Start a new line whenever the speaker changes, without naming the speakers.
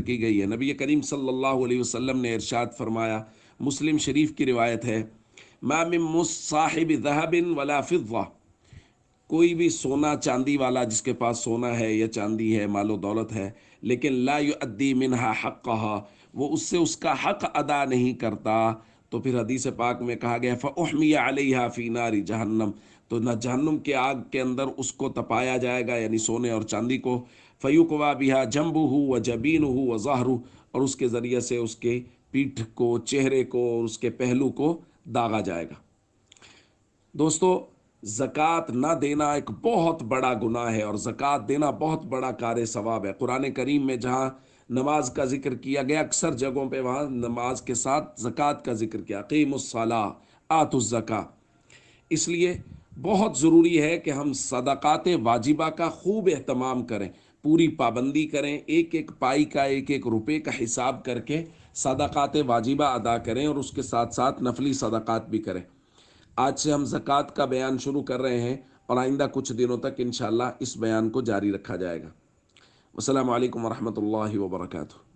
کی گئی ہے۔ نبی کریم صلی اللہ علیہ وسلم نے ارشاد فرمایا، مسلم شریف کی روایت ہے، ما من صاحب ذہب ولا فضہ، کوئی بھی سونا چاندی والا جس کے پاس سونا ہے یا چاندی ہے، مال و دولت ہے، لیکن لا یؤدی منہا حقہا، وہ اس سے اس کا حق ادا نہیں کرتا، تو پھر حدیث پاک میں کہا گیا فاحمی علیہا فی نار جہنم، تو نہ جہنم کے آگ کے اندر اس کو تپایا جائے گا، یعنی سونے اور چاندی کو، فیقوا بہا جنبہ وجبینہ وظہرہ، اور اس کے ذریعے سے اس کے پیٹھ کو، چہرے کو اور اس کے پہلو کو داغا جائے گا۔ دوستو، زکوٰۃ نہ دینا ایک بہت بڑا گناہ ہے، اور زکوٰۃ دینا بہت بڑا کار ثواب ہے۔ قرآن کریم میں جہاں نماز کا ذکر کیا گیا، اکثر جگہوں پہ وہاں نماز کے ساتھ زکوٰۃ کا ذکر کیا، اقیموا الصلاۃ آتوا الزکاۃ۔ اس لیے بہت ضروری ہے کہ ہم صدقات واجبہ کا خوب اہتمام کریں، پوری پابندی کریں، ایک ایک پائی کا، ایک ایک روپے کا حساب کر کے صدقات واجبہ ادا کریں، اور اس کے ساتھ ساتھ نفلی صدقات بھی کریں۔ آج سے ہم زکوٰۃ کا بیان شروع کر رہے ہیں، اور آئندہ کچھ دنوں تک انشاءاللہ اس بیان کو جاری رکھا جائے گا۔ السلام علیکم ورحمۃ اللہ وبرکاتہ۔